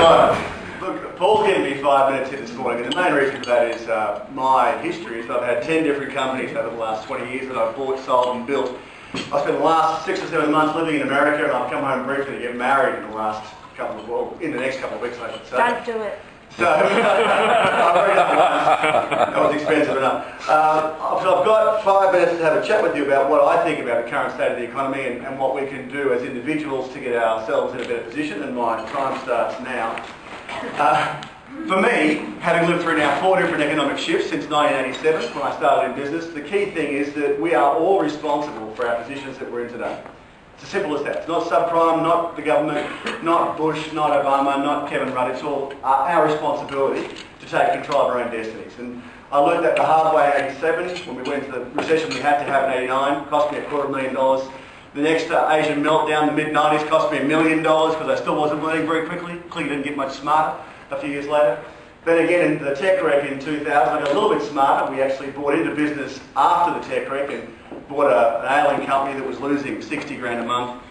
Right. Look, Paul's given me 5 minutes here this morning, and the main reason for that is my history is I've had 10 different companies over the last 20 years that I've bought, sold and built. I spent the last 6 or 7 months living in America, and I've come home briefly to get married in the last couple of, well, in the next couple of weeks, I should say. Don't do it. So, I've read up once. That was expensive enough. So I've got 5 minutes to have a chat with you about what I think about the current state of the economy and what we can do as individuals to get ourselves in a better position, and my time starts now. For me, having lived through now 4 different economic shifts since 1987 when I started in business, the key thing is that we are all responsible for our positions that we're in today. It's as simple as that. It's not subprime, not the government, not Bush, not Obama, not Kevin Rudd. It's all our responsibility to take control of our own destinies. And I learned that the hard way in 87 when we went into the recession we had to have in 89. Cost me $250,000. The next Asian meltdown in the mid-90s cost me $1 million because I still wasn't learning very quickly. Clearly didn't get much smarter a few years later. Then again in the tech wreck in 2000, I got a little bit smarter. We actually bought into business after the tech wreck and bought an ailing company that was losing 60 grand a month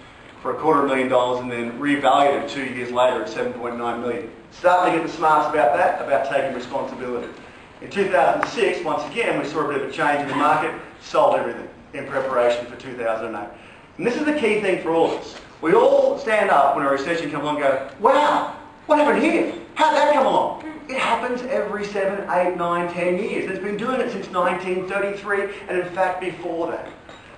for $250,000 and then revalued it 2 years later at 7.9 million. Starting to get the smarts about that, about taking responsibility. In 2006, once again, we saw a bit of a change in the market, sold everything in preparation for 2008. And this is the key thing for all of us. We all stand up when a recession comes along and go, wow, what happened here? How did that come along? It happens every 7, 8, 9, 10 years. It's been doing it since 1933 and in fact before that.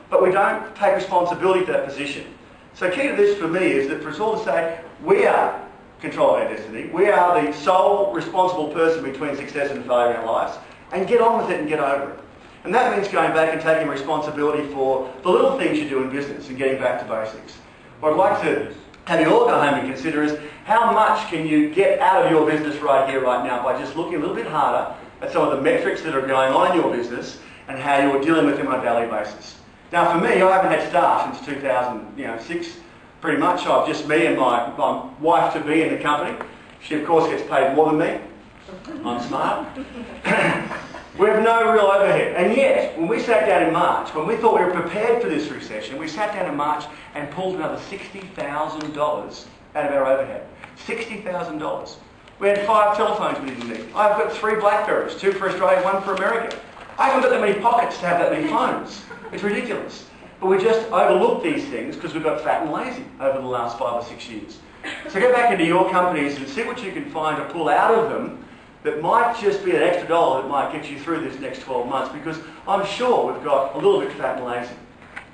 But we don't take responsibility for that position. So key to this for me is that for us all to say, we are controlling our destiny. We are the sole responsible person between success and failure in our lives. And get on with it and get over it. And that means going back and taking responsibility for the little things you do in business and getting back to basics. What I'd like to have you all go home and consider is how much can you get out of your business right here, right now by just looking a little bit harder at some of the metrics that are going on in your business and how you're dealing with them on a daily basis. Now for me, I haven't had staff since 2006, pretty much. I've just me and my wife-to-be in the company. She of course gets paid more than me. I'm smart. We have no real overhead. And yet, when we sat down in March, when we thought we were prepared for this recession, we sat down in March and pulled another $60,000 out of our overhead. $60,000. We had 5 telephones we didn't need. I've got 3 Blackberries, 2 for Australia, 1 for America. I haven't got that many pockets to have that many phones. It's ridiculous. But we just overlooked these things because we got fat and lazy over the last 5 or 6 years. So go back into your companies and see what you can find to pull out of them that might just be an extra dollar that might get you through this next 12 months, because I'm sure we've got a little bit fat and lazy.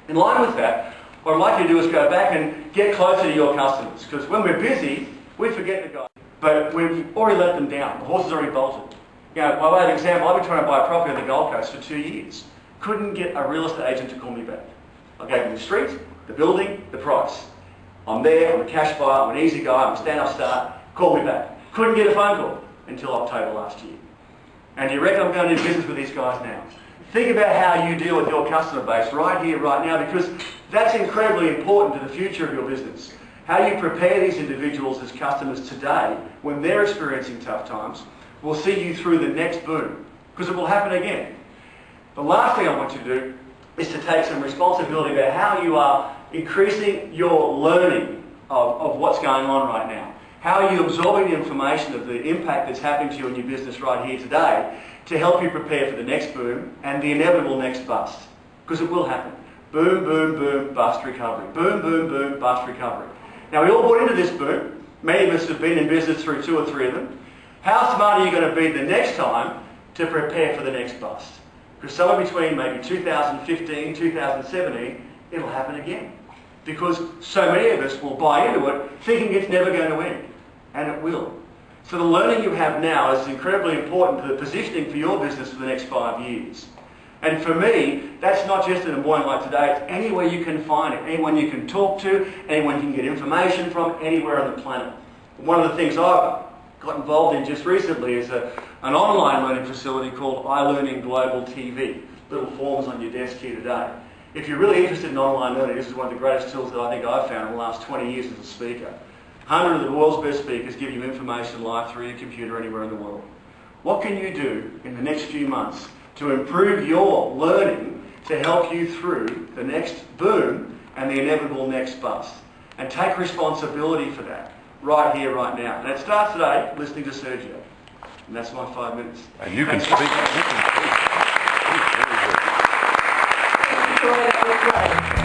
In line with that, what I'd like you to do is go back and get closer to your customers, because when we're busy, we forget the guy. But we've already let them down. The horse has already bolted. You know, by way of example, I've been trying to buy a property on the Gold Coast for 2 years. Couldn't get a real estate agent to call me back. I gave them the street, the building, the price. I'm there, I'm a cash buyer, I'm an easy guy, I'm a stand-up start, call me back. Couldn't get a phone call until October last year. And do you reckon I'm going to do business with these guys now? Think about how you deal with your customer base right here, right now, because that's incredibly important to the future of your business. How you prepare these individuals as customers today when they're experiencing tough times will see you through the next boom, because it will happen again. The last thing I want you to do is to take some responsibility about how you are increasing your learning of what's going on right now. How are you absorbing the information of the impact that's happening to you in your business right here today to help you prepare for the next boom and the inevitable next bust? Because it will happen. Boom, boom, boom, bust recovery. Boom, boom, boom, bust recovery. Now we all bought into this boom. Many of us have been in business through 2 or 3 of them. How smart are you going to be the next time to prepare for the next bust? Because somewhere between maybe 2015, 2017, it'll happen again. Because so many of us will buy into it thinking it's never going to end. And it will. So the learning you have now is incredibly important to the positioning for your business for the next 5 years. And for me, that's not just in a morning like today, it's anywhere you can find it, anyone you can talk to, anyone you can get information from, anywhere on the planet. One of the things I've got involved in just recently is an online learning facility called iLearning Global TV. Little forms on your desk here today. If you're really interested in online learning, this is one of the greatest tools that I think I've found in the last 20 years as a speaker. 100 of the world's best speakers give you information live through your computer anywhere in the world. What can you do in the next few months to improve your learning to help you through the next boom and the inevitable next bust? And take responsibility for that. right here, right now. And it starts today listening to Sergio. And that's my 5 minutes. And you can speak. You can speak. That was great.